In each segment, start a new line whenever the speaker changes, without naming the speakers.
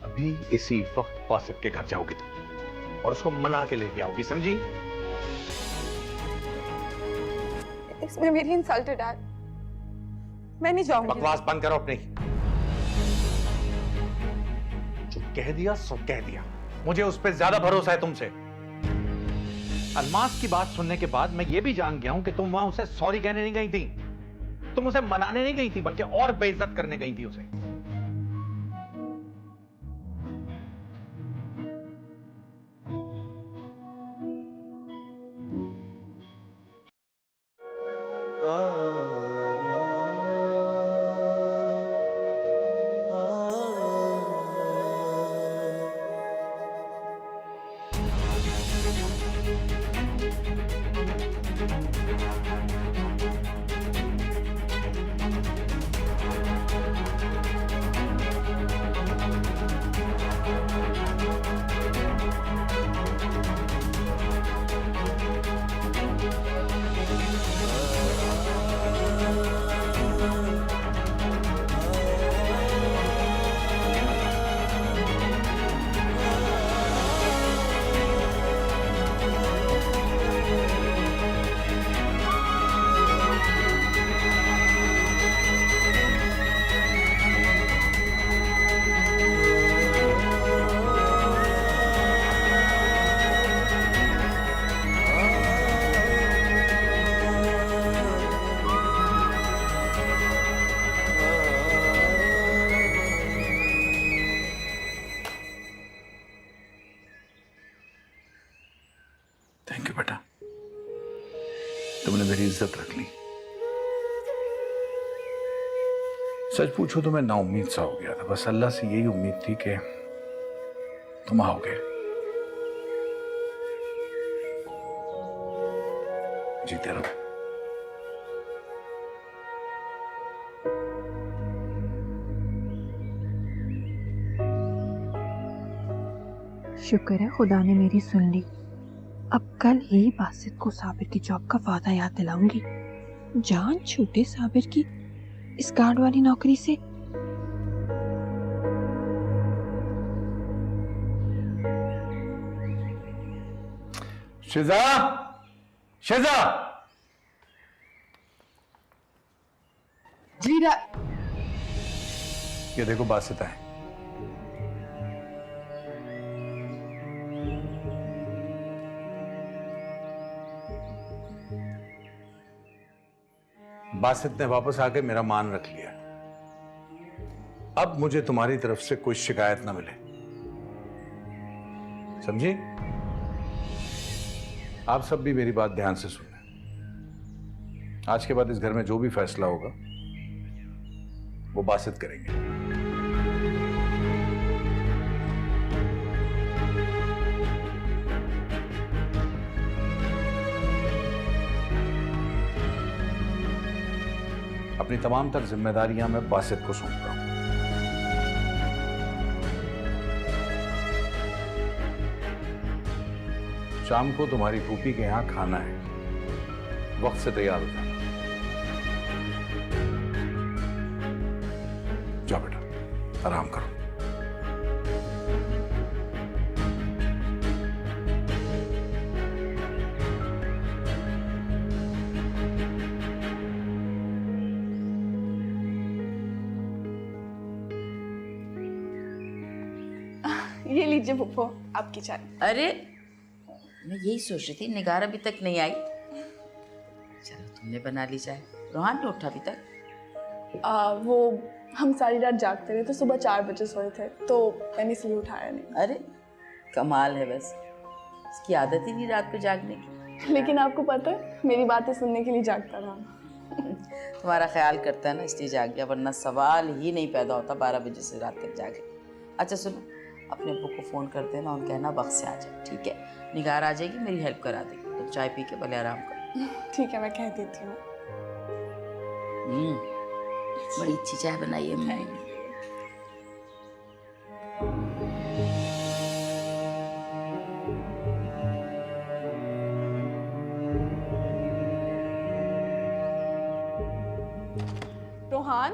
अभी इसी वक्त बासित के घर जाओगी तुम और उसको मना के लेके आओगी, समझी?
इसमें मेरी इंसल्ट है डैड, मैं नहीं जाऊंगी।
बकवास बंद करो अपनी। जो कह दिया सो कह दिया, मुझे उस पर ज्यादा भरोसा है तुमसे। अलमास की बात सुनने के बाद मैं ये भी जान गया हूं कि तुम वहां उसे सॉरी कहने नहीं गई थी, तुम उसे मनाने नहीं गई थी, बल्कि और बेइज्जत करने गई थी उसे।
थैंक यू बेटा, तुमने मेरी इज्जत रख ली। सच पूछो तो मैं नाउम्मीद सा हो गया था, बस अल्लाह से यही उम्मीद थी कि तुम आओगे। जीते रहो।
शुक्र है खुदा ने मेरी सुन ली। अब कल ही बासित को साबिर की जॉब का वादा याद दिलाऊंगी। जान छूटे साबिर की इस गार्ड वाली नौकरी से।
शिजा, शिजा।
जी
ये देखो बासित है। बासित ने वापस आके मेरा मान रख लिया। अब मुझे तुम्हारी तरफ से कोई शिकायत ना मिले, समझी? आप सब भी मेरी बात ध्यान से सुनें। आज के बाद इस घर में जो भी फैसला होगा वो बासित करेंगे। अपनी तमाम तर जिम्मेदारियां मैं बासित को सौंप रहा हूं। शाम को तुम्हारी फूफी के यहां खाना है, वक्त से तैयार हो जाना। जाओ बेटा, आराम करो।
ये लीजिए फूफो आपकी चाय।
अरे मैं यही सोच रही थी, निगार अभी तक नहीं आई। चलो तुमने बना ली चाय। रोहान ने उठा अभी तक?
वो हम सारी रात जागते रहे तो सुबह 4 बजे सोए थे, तो मैंने इसलिए उठाया नहीं।
अरे कमाल है, बस इसकी आदत ही नहीं रात को जागने की।
लेकिन आपको पता है मेरी बातें सुनने के लिए जागता रहा।
तुम्हारा ख्याल करता है ना इसलिए जाग गया, वरना सवाल ही नहीं पैदा होता 12 बजे से रात तक जागे। अच्छा सुनो, अपने अब्बू को फ़ोन कर देना और कहना वक्त से आ जाए, ठीक है? निगार आ जाएगी, मेरी हेल्प करा देगी, तो चाय पी के भले आराम करो।
ठीक है, मैं कह देती हूँ।
बड़ी अच्छी चाय बनाई है मैंने।
सुभान,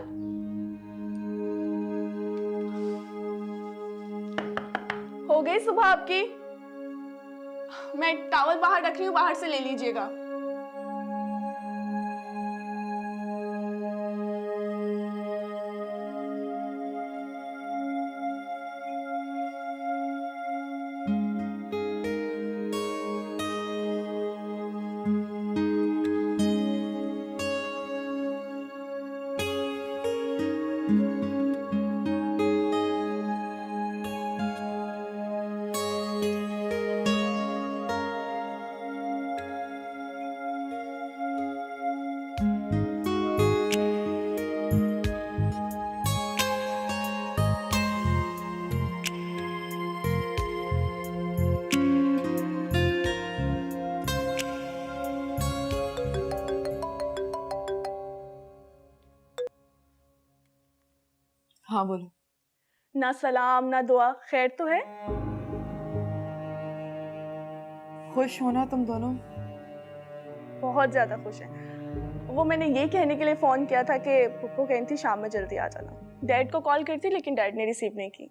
हो गई सुबह आपकी? मैं टॉवल बाहर रख रही हूँ, बाहर से ले लीजिएगा।
हाँ बोलो।
ना सलाम ना दुआ, खैर तो है?
खुश हो ना तुम दोनों?
बहुत ज्यादा खुश है। वो मैंने ये कहने के लिए फोन किया था कि पुप्पो कही थी शाम में जल्दी आ जाना। डैड को कॉल करती लेकिन डैड ने रिसीव नहीं की।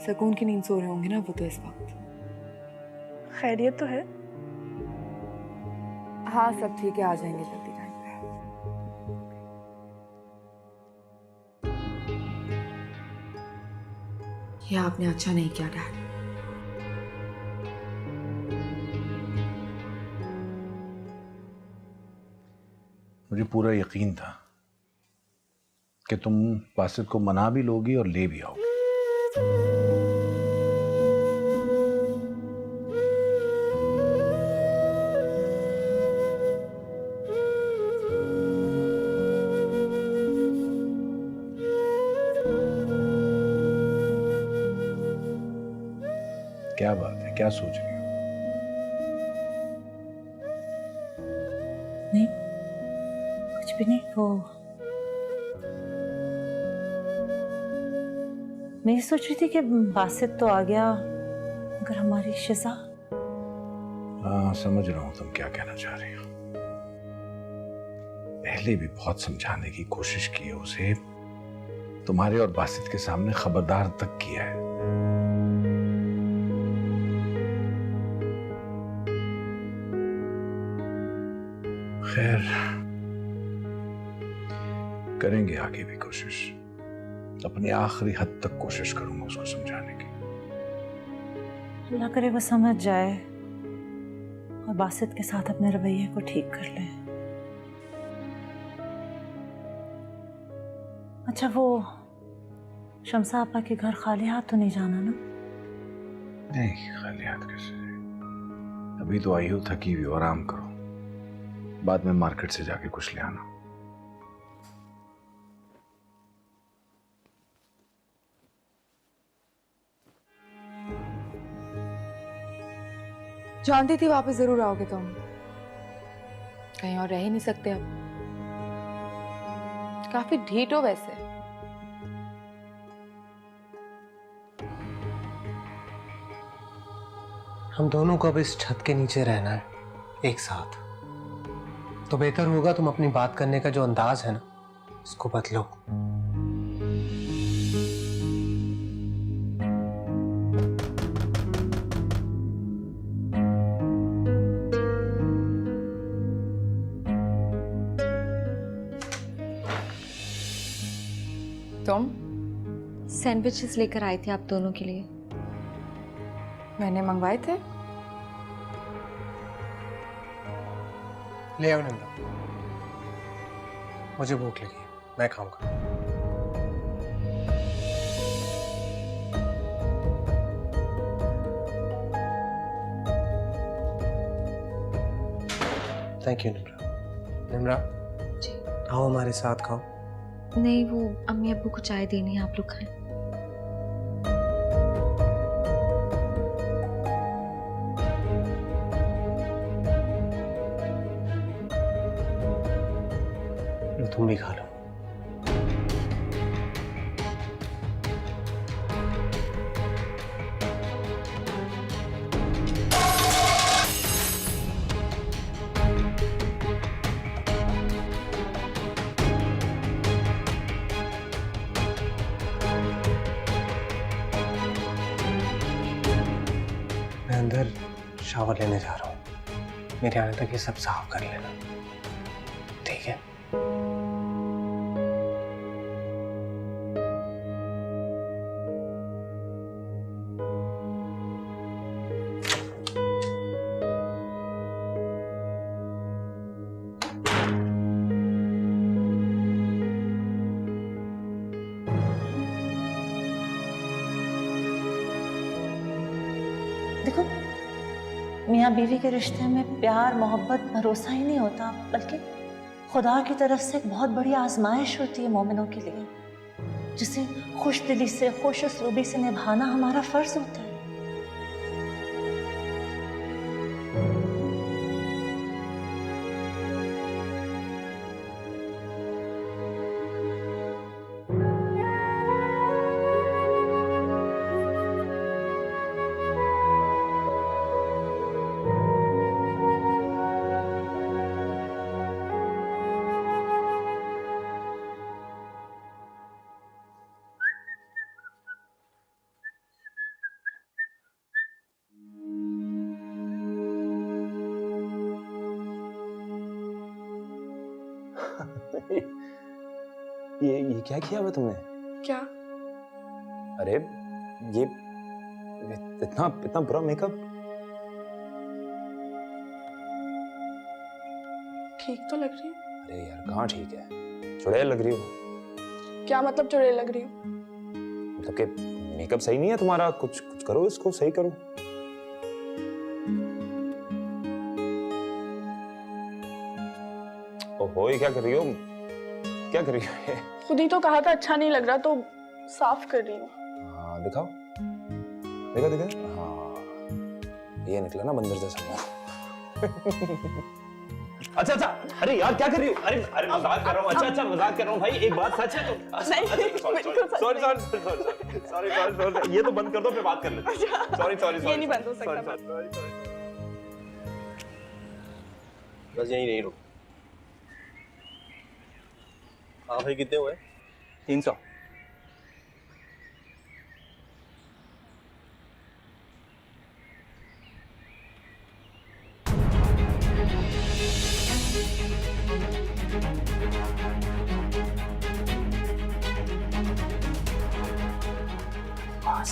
सुकून की नींद सो रहे होंगे ना वो तो इस वक्त।
खैरियत तो है?
हाँ सब ठीक है, आ जाएंगे जल्दी टाइम पे। ये आपने अच्छा नहीं किया डैड।
मुझे पूरा यकीन था कि तुम बासित को मना भी लोगी और ले भी आओगी। क्या बात है, क्या सोच रही हो?
नहीं, कुछ भी नहीं। वो मैं ये सोच रही थी कि बासित तो आ गया, अगर हमारी शिजा।
हाँ समझ रहा हूं तुम क्या कहना चाह रही हो। पहले भी बहुत समझाने की कोशिश की है उसे, तुम्हारे और बासित के सामने खबरदार तक किया है। खैर करेंगे आगे भी कोशिश, अपनी आखिरी हद तक कोशिश करूंगा उसको समझाने की।
अल्लाह करे वो समझ जाए और बासित के साथ अपने रवैये को ठीक कर ले। अच्छा वो शमसा आपा के घर खाली हाथ तो नहीं जाना ना?
नहीं खाली हाथ कैसे, अभी तो आई हो, थकी हुई हो, आराम करो, बाद में मार्केट से जाके कुछ ले आना।
जानती थी वापस जरूर आओगे तुम, कहीं और रह ही नहीं सकते अब। काफी ढीठ हो वैसे।
हम दोनों को अब इस छत के नीचे रहना है एक साथ, तो बेहतर होगा तुम अपनी बात करने का जो अंदाज है ना उसको बदलो।
तुम?
सैंडविचेस लेकर आए थे आप दोनों के लिए।
मैंने मंगवाए थे।
ले आओ नंदा, मुझे भूख लगी है, मैं खाऊंगा। Thank you Nimra. निम्रा
जी।
आओ हमारे साथ खाओ।
नहीं, वो अम्मी अब्बू को चाय देनी है, आप लोग खाएं।
तुम भी खा लो। मैं अंदर शावर लेने जा रहा हूँ, मेरे आने तक ये सब साफ कर लेना, ठीक है?
देखो, मियाँ बीवी के रिश्ते में प्यार, मोहब्बत, भरोसा ही नहीं होता, बल्कि खुदा की तरफ से एक बहुत बड़ी आजमाइश होती है मोमिनों के लिए, जिसे खुश दिली से, खुश उसलूबी से निभाना हमारा फर्ज होता है।
ये क्या किया हुआ तुमने?
क्या?
अरे ये इतना इतना बुरा मेकअप।
ठीक तो लग रही हूँ।
अरे यार कहाँ ठीक है, चुड़ैल लग रही हो।
क्या मतलब चुड़ैल लग रही हूँ?
मतलब कि मेकअप सही नहीं है तुम्हारा, कुछ कुछ करो, इसको सही करो। ओहो ये क्या कर रही हो, क्या कर रही हो?
खुद ही तो कहा था अच्छा नहीं लग रहा तो साफ कर रही हूँ।
हाँ दिखाओ, देखा देखा, हाँ ये निकला ना बंदर जैसा। अच्छा अच्छा, अरे यार क्या कर रही हो? अरे अरे मजाक कर रहा हूँ। अच्छा अच्छा मजाक कर रहा हूँ भाई, एक बात सच है तो। सॉरी सॉरी, ये तो बंद कर दो फिर बात कर लेते हैं। सॉरी सॉरी
ये नहीं बंद हो सकता।
बस यहीं नहीं रुक। हाँ भाई कितने हुए?
300।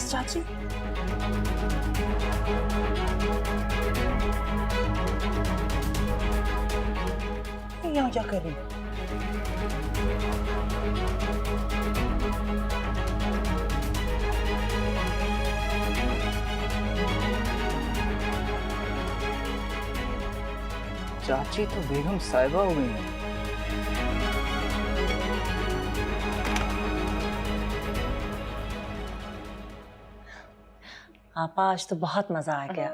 चाची
यहाँ क्या कर रही हो?
चाची तो बेगम साहिबा हो गई है।
आपा आज तो बहुत मजा आ गया।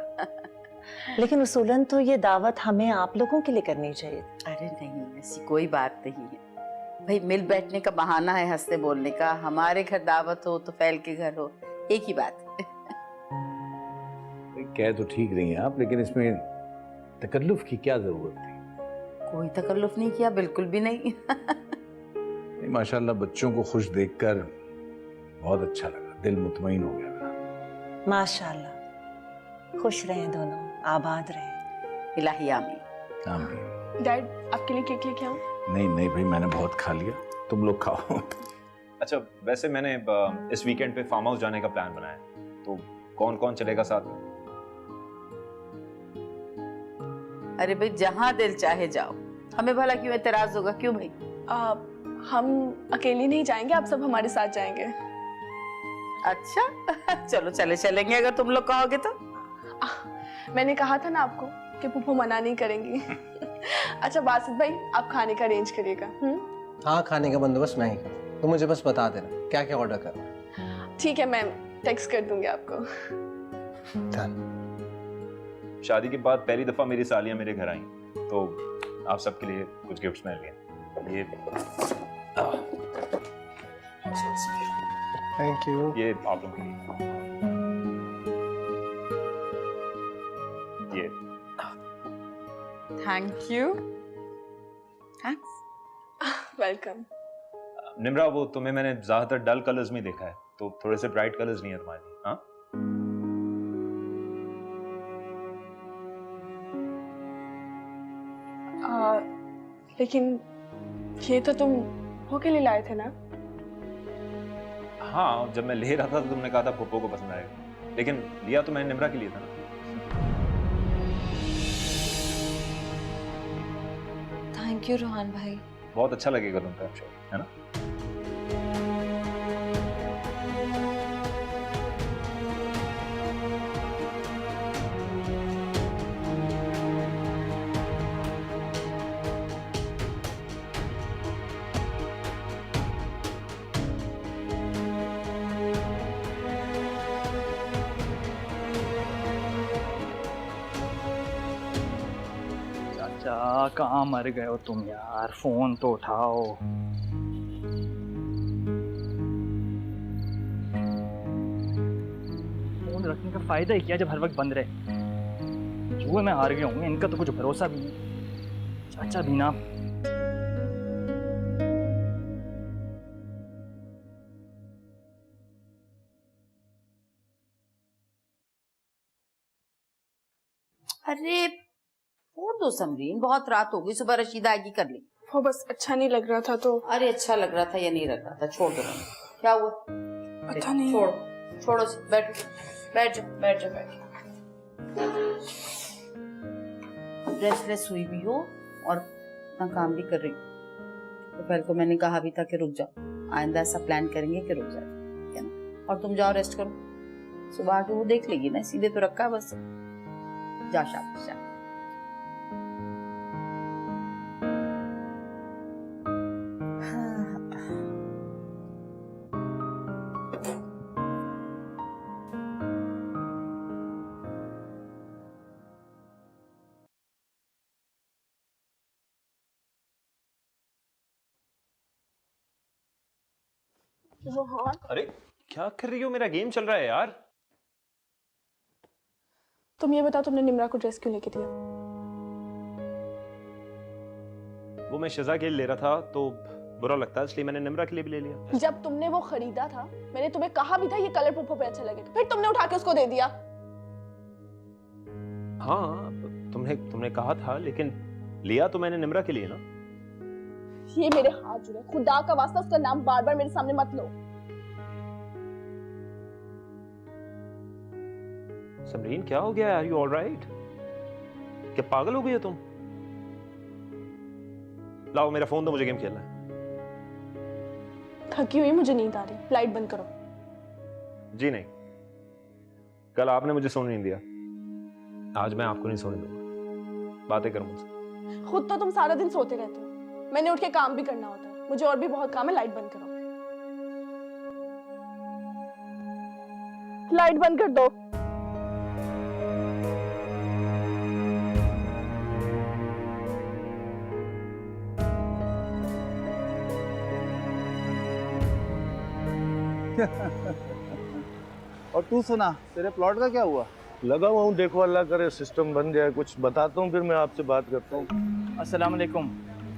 लेकिन उसूलन तो ये दावत हमें आप लोगों के लिए करनी चाहिए।
अरे नहीं, ऐसी कोई बात नहीं है भाई, मिल बैठने का बहाना है हंसते बोलने का। हमारे घर दावत हो तो फैल के घर हो, एक ही बात है।
कह तो ठीक रही हैं आप, लेकिन इसमें तकल्लुफ की क्या जरूरत थी?
कोई तकल्लुफ नहीं किया, बिल्कुल भी नहीं।
नहीं, माशाल्लाह बच्चों को खुश देखकर बहुत अच्छा लगा, दिल मुतमईन हो गया मेरा।
माशाल्लाह, खुश रहें दोनों, आबाद रहें।
इलाही आमीन।
आमीन।
डैड आपके लिए केक लेके आऊं?
नहीं नहीं भाई, मैंने बहुत खा लिया, तुम लोग खाओ।
अच्छा वैसे मैंने इस वीकेंड पे फार्म हाउस जाने का प्लान बनाया है, तो कौन कौन चलेगा साथ में?
अरे भाई जहाँ दिल चाहे जाओ, हमें भला क्यों एतराज होगा? क्यों भाई?
हम अकेले नहीं जाएंगे, आप सब हमारे साथ जाएंगे।
अच्छा चलो चले चलेंगे अगर तुम लोग कहोगे तो।
मैंने कहा था ना आपको कि पुप्पो मना नहीं करेंगी। अच्छा बासित भाई, आप खाने का अरेंज करिएगा।
हाँ खाने का बंदोबस्त मैं ही करूँ, तो मुझे बस बता देना क्या क्या ऑर्डर करना है।
ठीक है, मैं टेक्स्ट कर दूंगी आपको।
शादी के बाद पहली दफा मेरी सालियां मेरे घर आई, तो आप सबके लिए कुछ गिफ्ट्स मैंने लिए। ये
थैंक यू।
ये आप लोगों के लिए। ये
thank you. Thanks.
Welcome.
Nimra, वो तुम्हें मैंने ज्यादातर डल कलर्स में देखा है, तो थोड़े से ब्राइट कलर्स नहीं है तुम्हारे लिए? हाँ
लेकिन ये तो तुम वो के लिए लाए थे ना?
हाँ, जब मैं ले रहा था तो तुमने कहा था पुप्पो को पसंद आएगा, लेकिन लिया तो मैंने निम्रा के लिए था ना।
थैंक यू रोहान भाई।
बहुत अच्छा लगेगा तुम पे, है ना?
चाचा कहाँ मर गए हो तुम यार, फोन तो उठाओ। फोन रखने का फायदा ही क्या जब हर वक्त बंद रहे। जुए में हार गए होंगे, इनका तो कुछ भरोसा भी नहीं। चाचा भी ना।
अरे छोड़ दो समरीन, बहुत रात हो गई, सुबह रशीदा आएगी, कर ले।
वो बस अच्छा नहीं लग रहा था तो।
अरे अच्छा लग रहा था या नहीं लग रहा था, छोड़ दो। क्या हुआ?
पता नहीं।
छोड़ो, बैठ बैठ जाओ, बैठ जाओ, बैठ जाओ। रेस्टलेस हुई भी हो और अपना काम भी कर रही हो, तो पहले को मैंने कहा भी था कि रुक जाओ, आइंदा ऐसा प्लान करेंगे कि रुक जाए, क्या ना? और तुम जाओ रेस्ट करो, सुबह आके वो देख लेगी ना, सीधे तो रखा बस। जा शाबाश जा।
रोहन,
अरे क्या कर रही हो? मेरा गेम चल रहा है यार।
तुम ये बताओ, तुमने निम्रा को ड्रेस क्यों लेके दिया?
वो मैं शिजा के लिए ले रहा था तो बुरा लगता है, इसलिए मैंने निम्रा के लिए भी ले लिया।
जब तुमने वो खरीदा था मैंने तुम्हें कहा भी था ये कलर पुप्पो पे अच्छा लगेगा, फिर तुमने उठा के उसको दे दिया।
हाँ, तुमने कहा था, लेकिन लिया तो मैंने निम्रा के लिए ना।
ये मेरे हाथ जुड़े, खुदा का वास्ता उसका नाम बार बार मेरे सामने मत लो।
समरीन क्या हो गया? Are you alright? क्या पागल हो गई हो तुम? लाओ मेरा फोन दो, मुझे गेम खेलना है।
थकी हुई, मुझे नींद आ रही, लाइट बंद करो।
जी नहीं, कल आपने मुझे सोने नहीं दिया, आज मैं आपको नहीं सोने दूंगा। बातें करो मुझसे।
खुद तो तुम सारा दिन सोते रहते हो, मैंने उठ के काम भी करना होता है, मुझे और भी बहुत काम है। लाइट बंद करो, लाइट बंद कर दो।
और तू सुना, तेरे प्लॉट का क्या हुआ?
लगा हुआ हूँ, देखो अल्लाह करे सिस्टम बन जाए, कुछ बताता हूँ फिर मैं आपसे बात करता हूँ।
अस्सलाम वालेकुम।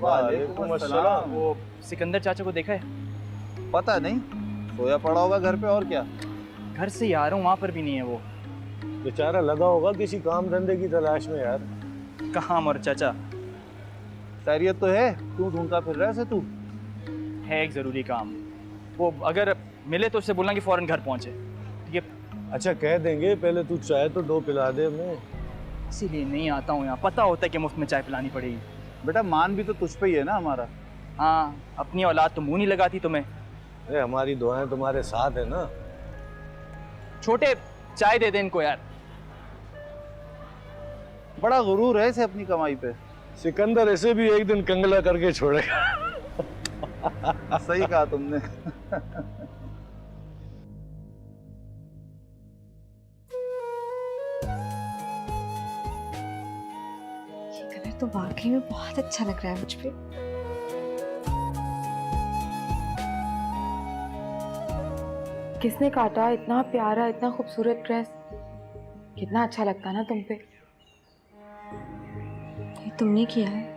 वालेकुम अस्सलाम।
वो सिकंदर चाचा को देखा है?
पता नहीं, सोया पड़ा होगा घर पे, और क्या।
घर से ही आ रहा हूँ, वहाँ पर भी नहीं है वो।
बेचारा लगा होगा किसी काम धंधे की तलाश में यार।
कहाँ और चाचा?
खैरियत तो है, क्यों ढूंढता फिर रहा है तू?
है एक जरूरी काम, वो अगर मिले तो उससे बोलना कि फौरन घर पहुंचे, ठीक है?
अच्छा कह देंगे, पहले तू चाय तो दो पिला दे हमें।
इसीलिए नहीं आता हूँ यहाँ, पता होता है कि मुफ्त में चाय पिलानी पड़ेगी।
बेटा मान भी तो तुझ पे ही है ना हमारा।
हाँ, अपनी औलाद तो मुंह नहीं लगाती तुम्हें।
अरे हमारी दुआएं तुम्हारे साथ है ना।
छोटे चाय दे दे इनको यार।
बड़ा गुरूर है इसे अपनी कमाई पे।
सिकंदर ऐसे भी एक दिन कंगला करके छोड़ेगा।
सही कहा तुमने।
ये कलर तो वाकई में बहुत अच्छा लग रहा है मुझ पे।
किसने काटा? इतना प्यारा, इतना खूबसूरत ड्रेस, कितना अच्छा लगता ना तुम पे।
ये तुमने किया है?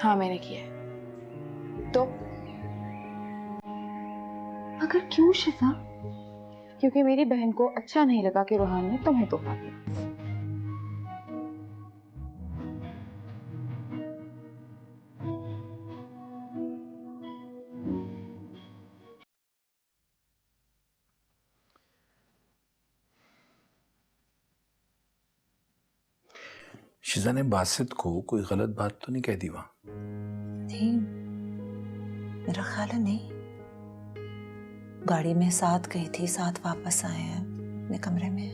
हाँ मैंने किया है। तो
मगर क्यों शिफा?
क्योंकि मेरी बहन को अच्छा नहीं लगा कि रोहान ने तुम्हें तोहफा दिया।
शिजा ने बासित को कोई गलत बात तो नहीं कह दी वहां?
नहीं, मेरा ख्याल है नहीं। गाड़ी में साथ गई थी, साथ वापस आए हैं, अपने कमरे में।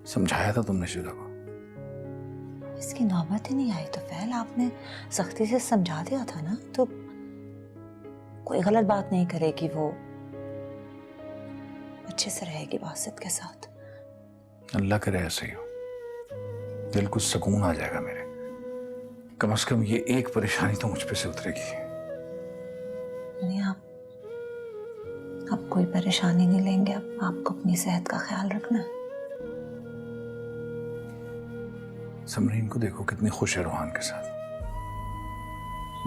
समझाया था तुमने शिजा को?
इसकी नौबत ही नहीं आई तो फैल आपने सख्ती से समझा दिया था ना, तो कोई गलत बात नहीं करेगी वो, अच्छे से रहेगी बासित के साथ।
अल्लाह करे ऐसे ही हो, दिल को सुकून आ जाएगा मेरे। कम से कम ये एक परेशानी तो मुझ पे से उतरेगी।
नहीं, आप कोई परेशानी नहीं लेंगे। अब आपको अपनी सेहत का ख्याल रखना है।
समरीन को देखो कितनी खुश है रोहान के साथ।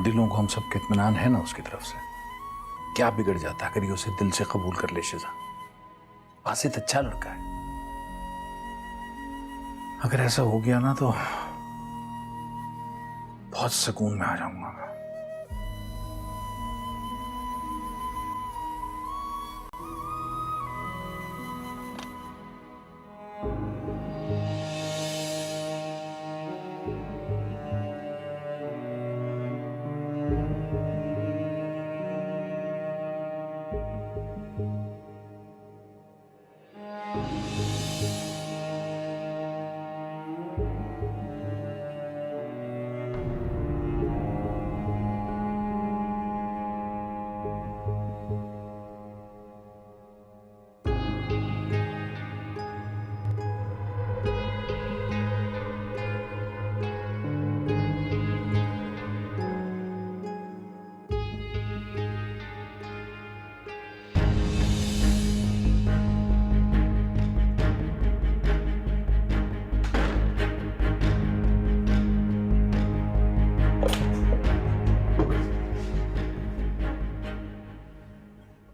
दिलों को हम सब के इत्मीनान है ना उसकी तरफ से। क्या बिगड़ जाता अगर ये उसे दिल से कबूल कर ले शिजा? बासित अच्छा लड़का है। अगर ऐसा हो गया ना तो बहुत सुकून में आ जाऊंगा मैं।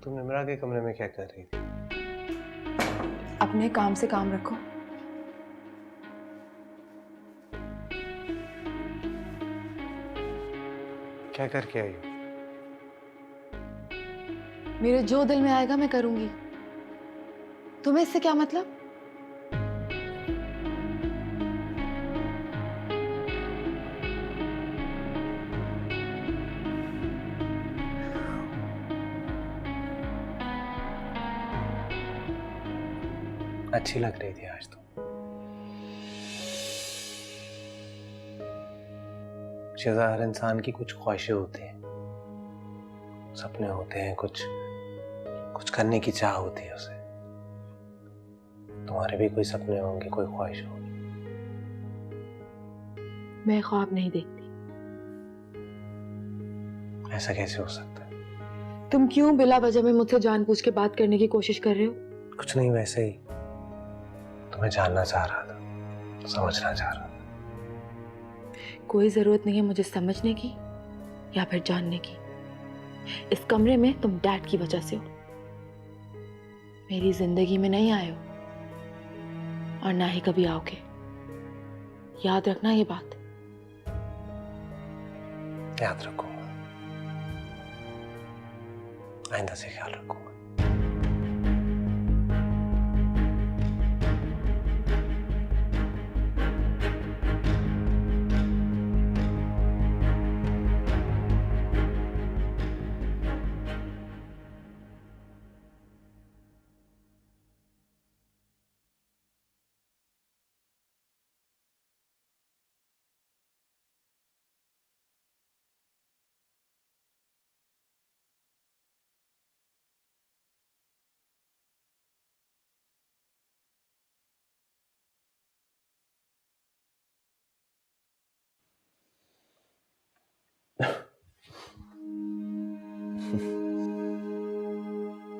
तुम निम्रा के कमरे में क्या कर रही थी?
अपने काम से काम रखो।
क्या करके आई हो?
मेरे जो दिल में आएगा मैं करूंगी। तुम्हें इससे क्या मतलब?
अच्छी लग रही थी आज तो। शिजा, हर इंसान की कुछ ख्वाहिशें होती हैं, सपने होते हैं, कुछ करने की चाह होती है उसे। तुम्हारे भी कोई सपने होंगे, कोई ख्वाहिश होगी।
मैं ख्वाब नहीं देखती।
ऐसा कैसे हो सकता है?
तुम क्यों बिला वजह में मुझसे जानबूझ के बात करने की कोशिश कर रहे हो?
कुछ नहीं, वैसे ही तुम्हें जानना चाह रहा था, समझना चाह रहा था।
कोई जरूरत नहीं है मुझे समझने की या फिर जानने की। इस कमरे में तुम डैड की वजह से हो, मेरी जिंदगी में नहीं आए हो और ना ही कभी आओगे। याद रखना ये बात।
याद रखूंगा, आइंदा से ख्याल रखूंगा।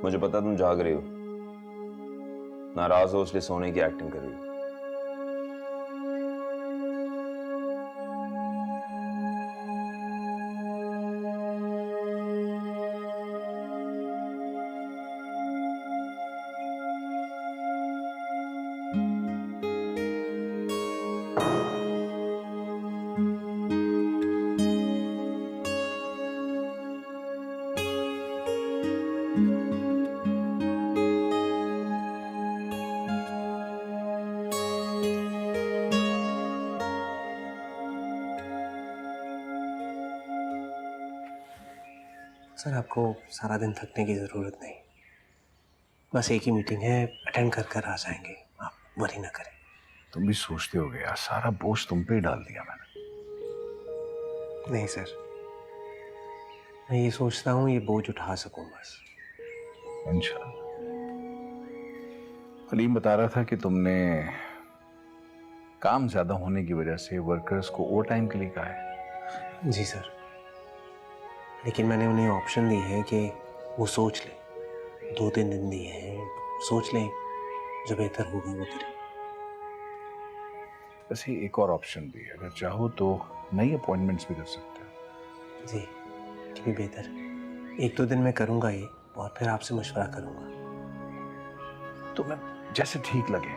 मुझे पता तुम जाग रही हो, नाराज हो इसलिए सोने की एक्टिंग कर रही हो।
सर आपको सारा दिन थकने की ज़रूरत नहीं, बस एक ही मीटिंग है, अटेंड कर कर आ जाएंगे, आप वरी ना करें।
तुम भी सोचते हो यार, सारा बोझ तुम पे ही डाल दिया मैंने।
नहीं सर, मैं ये सोचता हूँ ये बोझ उठा सकूं बस।
इंशाल्लाह। अलीम बता रहा था कि तुमने काम ज्यादा होने की वजह से वर्कर्स को ओवर टाइम के लिए कहा है।
जी सर, लेकिन मैंने उन्हें ऑप्शन दी है कि वो सोच लें, 2-3 दिन दिए हैं, सोच लें, जो बेहतर होगा वो करें।
वैसे एक और ऑप्शन भी है, अगर चाहो तो नई अपॉइंटमेंट्स भी कर सकते हो।
जी, ये भी बेहतर। 1-2 दिन में करूँगा ये, और फिर आपसे मशवरा करूँगा।
तुम्हें जैसे ठीक लगे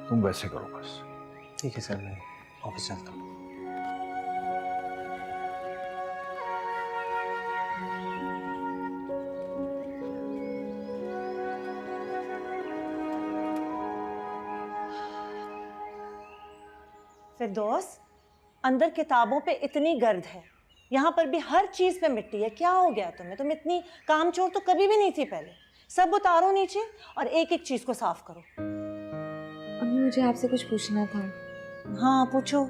तुम वैसे करो बस।
ठीक है सर, मैं ऑफिस चलता हूँ।
फिरदौस, अंदर किताबों पे इतनी गर्द है, यहाँ पर भी हर चीज पे मिट्टी है। क्या हो गया तुम्हें? तुम इतनी कामचोर तो कभी भी नहीं थी पहले। सब उतारो नीचे और एक एक चीज को साफ करो।
अम्मी मुझे आपसे कुछ पूछना था।
हाँ पूछो।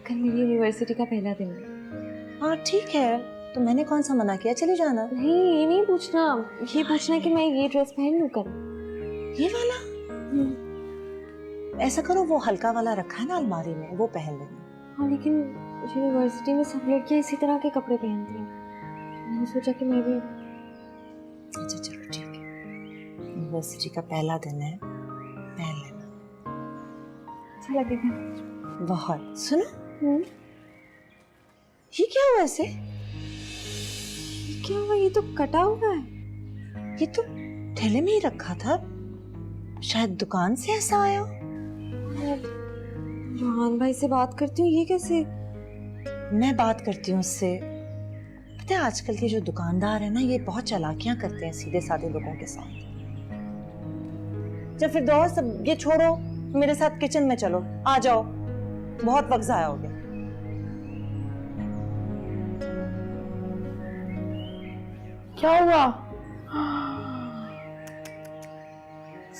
कल मेरी यूनिवर्सिटी का पहला दिन है।
हाँ ठीक है, तो मैंने कौन सा मना किया? चली जाना।
नहीं, ये नहीं पूछना, ये पूछना है कि मैं ये ड्रेस पहन लूँ कल।
ये वाला? ऐसा करो, वो हल्का वाला रखा है ना अलमारी में, वो पहन लेना।
हाँ लेकिन यूनिवर्सिटी में सब लड़कियाँ इसी तरह के कपड़े पहनती हैं, मैंने सोचा कि मैं भी।
अच्छा चलो ठीक है, यूनिवर्सिटी का पहला दिन है, पहन लेना।
अच्छा लगेगा
बहुत। सुनो, ये क्या हुआ ऐसे?
ये क्या हुआ? ये तो कटा हुआ है।
ये तो थैले में ही रखा था, शायद दुकान से ऐसा आया।
रोहान भाई से बात करती हूँ, ये कैसे?
मैं बात करती हूँ उससे। पता है आजकल के जो दुकानदार है ना, ये बहुत चालाकियां करते हैं सीधे साधे लोगों के साथ। जब फिर दोस्त, ये छोड़ो, मेरे साथ किचन में चलो, आ जाओ, बहुत वक्त जाया हो गया।
क्या हुआ?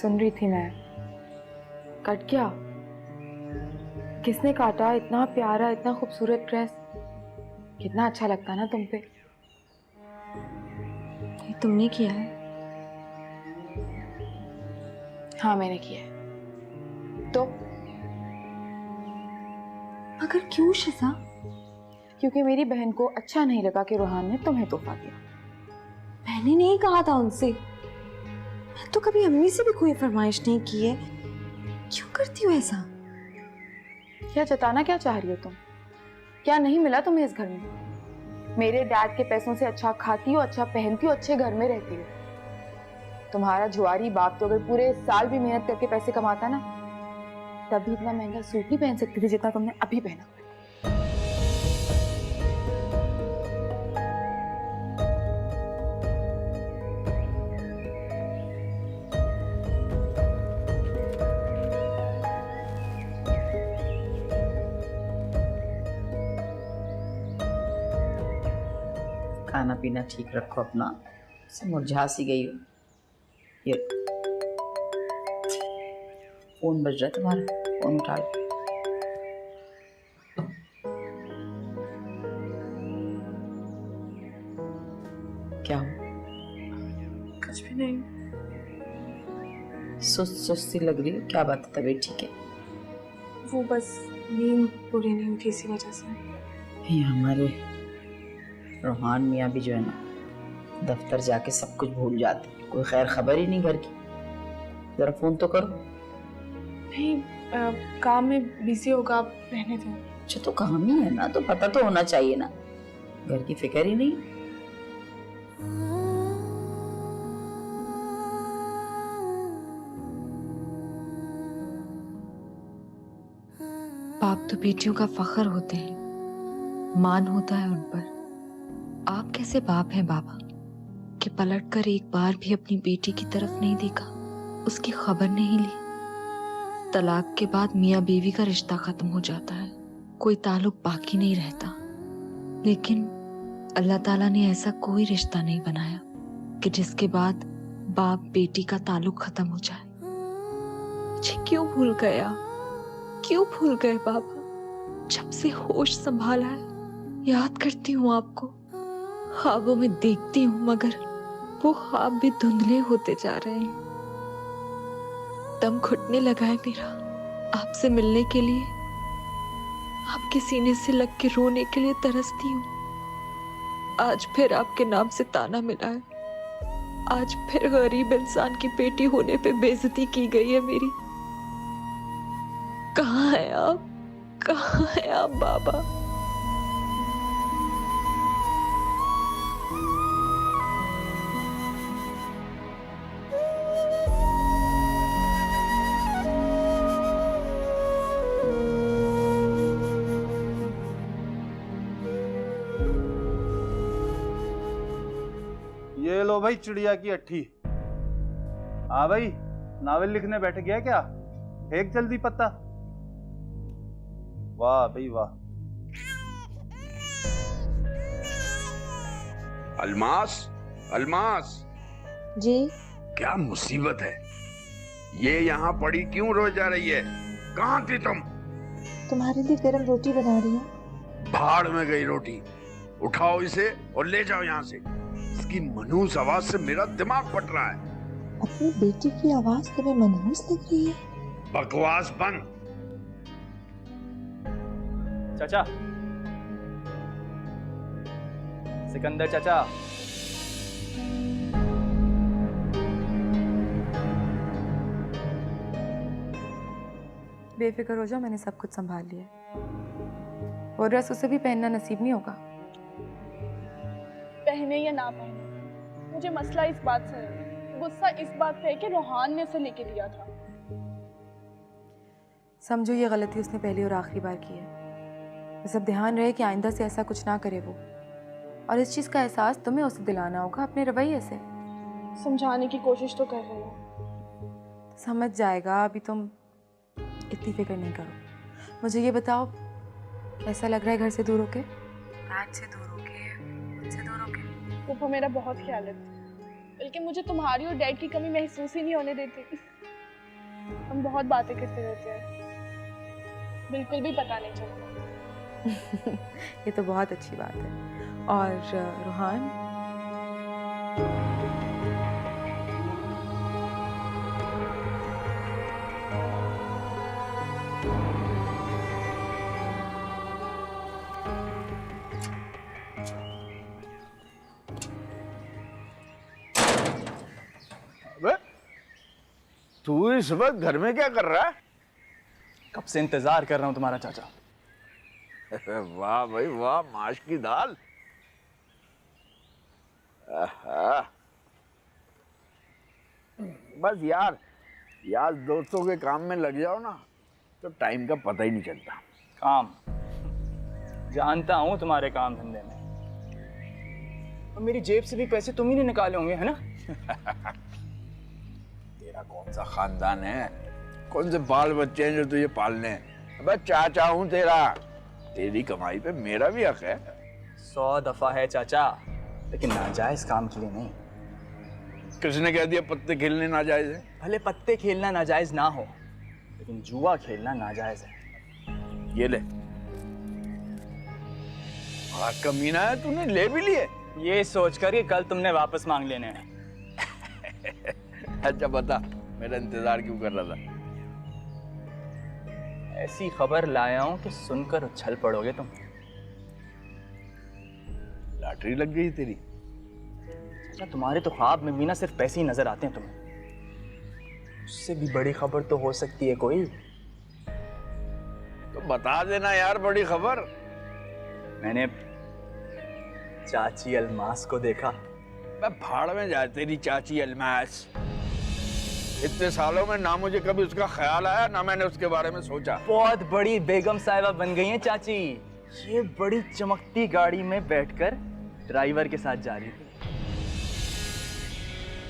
सुन रही थी मैं। कट गया? किसने काटा? इतना प्यारा, इतना खूबसूरत ड्रेस, कितना अच्छा लगता ना तुम पे।
ये तुमने किया है?
हाँ मैंने किया है। तो
मगर क्यों शिजा?
क्योंकि मेरी बहन को अच्छा नहीं लगा कि रोहान ने तुम्हें तोहफा दिया।
मैंने नहीं कहा था उनसे, मैं तो कभी अम्मी से भी कोई फरमाइश नहीं की है। क्यों करती हो ऐसा?
क्या जताना क्या चाह रही हो तुम? क्या नहीं मिला तुम्हें इस घर में? मेरे डैड के पैसों से अच्छा खाती हो, अच्छा पहनती हो, अच्छे घर में रहती हो। तुम्हारा जुआरी बाप तो अगर पूरे साल भी मेहनत करके पैसे कमाता ना, तभी इतना महंगा सूट नहीं पहन सकती थी जितना तुमने अभी पहना।
खाना पीना ठीक रखो अपना, से मुरझा सी गई हो। ये फोन बज रहा है तुम्हारा, फोन उठा लो। क्या हो?
कुछ भी नहीं।
सुस्त सुस्ती लग रही हो, क्या बात है? तबीयत ठीक है?
वो बस नींद पूरी नहीं हुई थी, इसी वजह से।
ये हमारे रोहान मियाँ भी जो है ना, दफ्तर जाके सब कुछ भूल जाते, कोई खैर खबर ही नहीं घर की। जरा फोन तो करो।
नहीं, काम में बिजी होगा, आप रहने दो।
अच्छा तो काम ही है ना, तो पता तो होना चाहिए ना, घर की फिक्र ही नहीं।
बाप तो बेटियों का फख्र होते हैं, मान होता है उन पर। आप कैसे बाप हैं बाबा कि पलटकर एक बार भी अपनी बेटी की तरफ नहीं देखा, उसकी खबर नहीं ली। तलाक के बाद मियाँ बीवी का रिश्ता खत्म हो जाता है, कोई ताल्लुक बाकी नहीं रहता, लेकिन
अल्लाह ताला ने ऐसा कोई रिश्ता नहीं बनाया कि जिसके बाद बाप बेटी का ताल्लुक खत्म हो जाए। मुझे क्यों भूल गया, क्यों भूल गए बाबा? जब से होश संभाला है याद करती हूँ आपको, ख्वाबों में देखती हूँ, मगर वो ख्वाब भी धुंधले होते जा रहे हैं। दम घुटने लगा है मेरा आपसे मिलने के लिए, आपके सीने से लग के रोने के लिए तरसती हूँ। आज फिर आपके नाम से ताना मिला है, आज फिर गरीब इंसान की बेटी होने पे बेइज्जती की गई है मेरी। कहाँ है आप, कहाँ है आप बाबा?
ये लो भाई चिड़िया की अट्ठी। हाँ भाई, नावल लिखने बैठ गया क्या? एक जल्दी पत्ता। वाह भाई वाह।
अलमास, अलमास
जी
क्या मुसीबत है? ये यहाँ पड़ी क्यों रोज जा रही है? कहाँ थी तुम?
तुम्हारे लिए गरम रोटी बना रही हूँ।
भाड़ में गई रोटी। उठाओ इसे और ले जाओ यहाँ से। इसकी मनहूस आवाज से मेरा दिमाग फट रहा है।
अपनी बेटी की आवाज तुम्हें मनहूस लग रही है?
बकवास बंद।
चाचा, सिकंदर चाचा।
बेफिक्र हो जाओ, मैंने सब कुछ संभाल लिया है। वो ड्रेस उसे भी पहनना नसीब नहीं होगा।
पहने या ना पहने, मुझे मसला इस बात से है, गुस्सा इस बात पे है कि रोहान ने उसे लेके दिया था।
समझो ये गलती उसने पहली और आखिरी बार की है। बस अब ध्यान रहे कि आइंदा से ऐसा कुछ ना करे वो, और इस चीज़ का एहसास तुम्हें उसे दिलाना होगा अपने रवैये से।
समझाने की कोशिश तो कर रही हूँ।
समझ जाएगा, अभी तुम इतनी फिक्र नहीं करो। मुझे ये बताओ, ऐसा लग रहा है घर से दूर होके? आज से दूर होके, मुझसे दूर होके?
वो मेरा बहुत ख्याल रखती, बल्कि मुझे तुम्हारी और डैड की कमी महसूस ही नहीं होने देती। हम बहुत बातें करते रहते हैं, बिल्कुल भी पता नहीं चलता।
ये तो बहुत अच्छी बात है। और रोहान?
तू इस वक्त घर में क्या कर रहा है?
कब से इंतजार कर रहा हूं तुम्हारा चाचा।
वाह भाई वाह, माश की दाल। बस यार दोस्तों के काम में लग जाओ ना तो टाइम का पता ही नहीं चलता।
काम जानता हूं तुम्हारे काम धंधे में, और मेरी जेब से भी पैसे तुम ही ने निकाले होंगे, है ना?
तेरा कौन सा खानदान है, कौन से बाल बच्चे हैं जो तुझे पालने हैं? अबे चाचा हूं तेरा, तेरी कमाई पे मेरा भी हक है।
100 दफा है चाचा, लेकिन नाजायज काम के लिए नहीं।
किसने कह दिया पत्ते खेलने नाजायज है?
भले पत्ते खेलना नाजायज ना हो, लेकिन जुआ खेलना नाजायज है।
ये ले। कमीना है, तूने ले भी लिए?
ये सोचकर कि कल तुमने वापस मांग लेने हैं।
अच्छा बता, मेरा इंतजार क्यों कर रहा था?
ऐसी खबर लाया हूं कि सुनकर उछल पड़ोगे तुम।
लॉटरी लग गई तेरी।
अच्छा, तुम्हारे तो ख्वाब में भी ना सिर्फ पैसे ही नजर आते हैं तुम्हें। उससे भी बड़ी खबर तो हो सकती है कोई।
तो बता देना यार बड़ी खबर।
मैंने चाची अलमास को देखा।
मैं भाड़ में जाए तेरी चाची अलमास। इतने सालों में ना मुझे कभी उसका ख्याल आया, ना मैंने उसके बारे में सोचा।
बहुत बड़ी बेगम साहिबा बन गई हैं चाची। ये बड़ी चमकती गाड़ी में बैठकर ड्राइवर के साथ जा रही थी।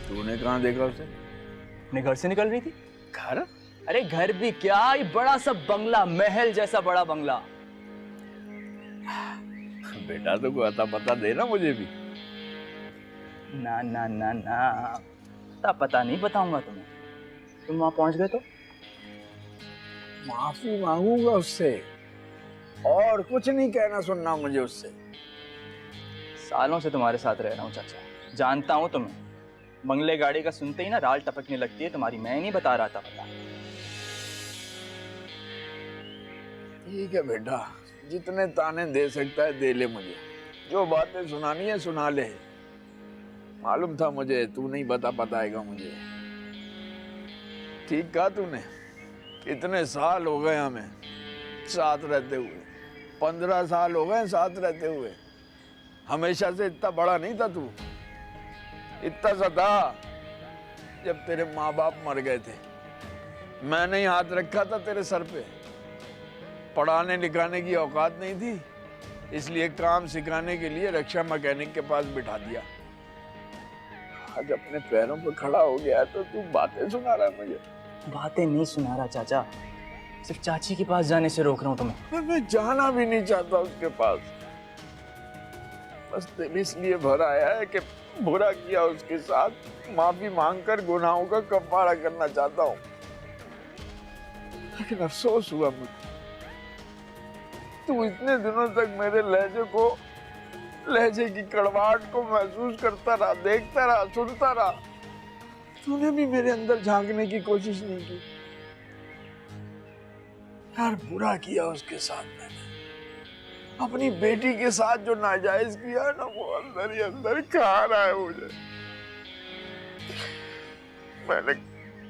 तूने कहाँ देखा उसे?
अपने घर से निकल रही थी।
घर?
अरे घर भी क्या, ये बड़ा सा बंगला, महल जैसा बड़ा बंगला।
बेटा तो को अता पता देना मुझे भी।
ना ना ना ना, अता पता नहीं बताऊंगा तुम्हें। तुम वहां पहुंच गए तो
माफी मांगूंगा उससे, और कुछ नहीं कहना सुनना मुझे उससे।
सालों से तुम्हारे साथ रह रहा हूँ चाचा, जानता हूँ तुम्हें। बंगले गाड़ी का सुनते ही ना राल टपकने लगती है तुम्हारी। मैं नहीं बता रहा था पता।
ठीक है बेटा, जितने ताने दे सकता है दे ले मुझे, जो बातें सुनानी है सुना ले। मालूम था मुझे तू नहीं बता पाएगा मुझे। ठीक कहा तूने, इतने साल हो गए हमें साथ रहते हुए, 15 साल हो गए साथ रहते हुए। हमेशा से इतना बड़ा नहीं था तू, इतना सा था जब तेरे माँ बाप मर गए थे। मैंने ही हाथ रखा था तेरे सर पे। पढ़ाने लिखाने की औकात नहीं थी, इसलिए काम सिखाने के लिए रक्षा मैकेनिक के पास बिठा दिया। आज अपने पैरों पर खड़ा हो गया तो तू बातें सुना रहा है मुझे।
बातें नहीं सुना रहा चाचा, सिर्फ चाची के पास जाने से रोक रहा हूँ तुम्हें।
मैं जाना भी नहीं चाहता उसके पास, बस दिल इसलिए भर आया है कि बुरा किया उसके साथ, माफी मांगकर गुनाहों का कफारा करना चाहता हूँ। लेकिन अफसोस हुआ मुझे, तू इतने दिनों तक मेरे लहजे की कड़वाहट को महसूस करता रहा, देखता रहा, सुनता रहा। तूने भी मेरे अंदर झांकने की कोशिश नहीं की। यार बुरा किया उसके साथ मैंने। अपनी बेटी के साथ जो नाजायज किया ना, वो अंदर ही अंदर खा रहा है मुझे। मैंने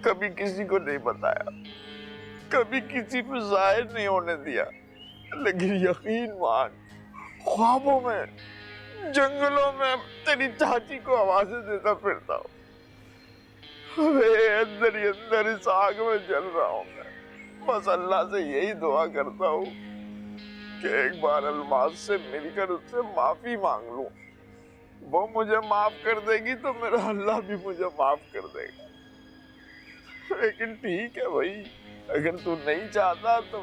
कभी किसी को नहीं बताया, कभी किसी पे जाहिर नहीं होने दिया, लेकिन यकीन मान, ख्वाबों में, जंगलों में तेरी चाची को आवाजें देता फिरता हूँ। अरे अंदर ही अंदर इस आग में जल रहा हूँ मैं। बस अल्लाह से यही दुआ करता हूँ कि एक बार अलमास से मिलकर उससे माफी मांग लूं। वो मुझे माफ कर देगी तो मेरा अल्लाह भी मुझे माफ कर देगा। लेकिन ठीक है भाई, अगर तू नहीं चाहता तो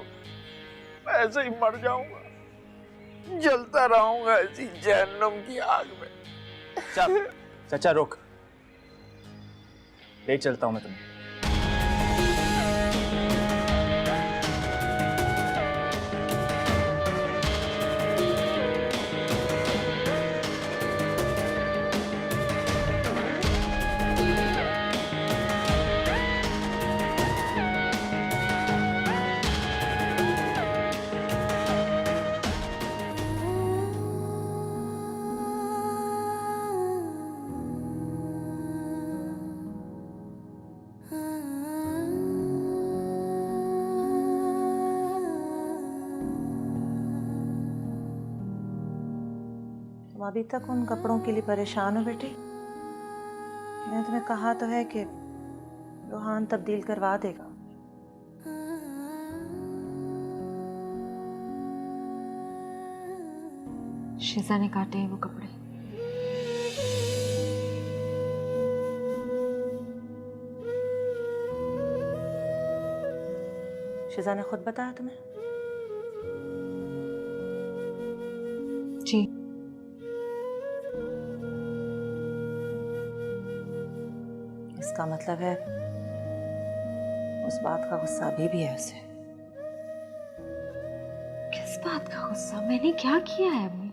ऐसे ही मर जाऊंगा, जलता रहूंगा ऐसी जहन्नुम की आग में।
चाचा रोक, ले चलता हूँ मैं तुम्हें।
तुम अभी तक उन कपड़ों के लिए परेशान हो बेटी? मैंने तुम्हें कहा तो है कि रोहान तब्दील करवा देगा।
शिजा ने काटे हैं वो कपड़े।
शिजा ने खुद बताया तुम्हें?
जी।
इसका मतलब है उस बात का गुस्सा अभी भी है उसे।
किस बात का गुस्सा? मैंने क्या किया है अम्मी?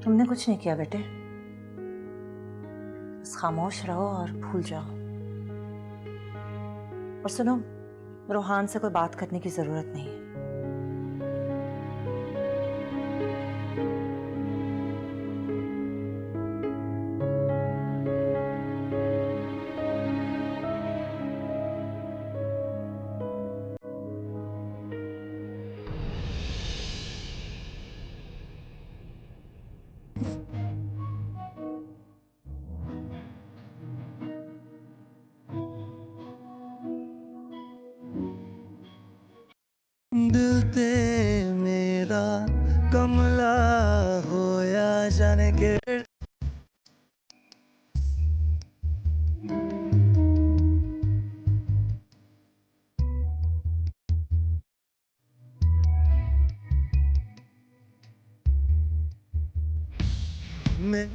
तुमने कुछ नहीं किया बेटे, बस खामोश रहो और भूल जाओ। और सुनो, रोहान से कोई बात करने की जरूरत नहीं है।
दिल ते मेरा कमला होया जाने के में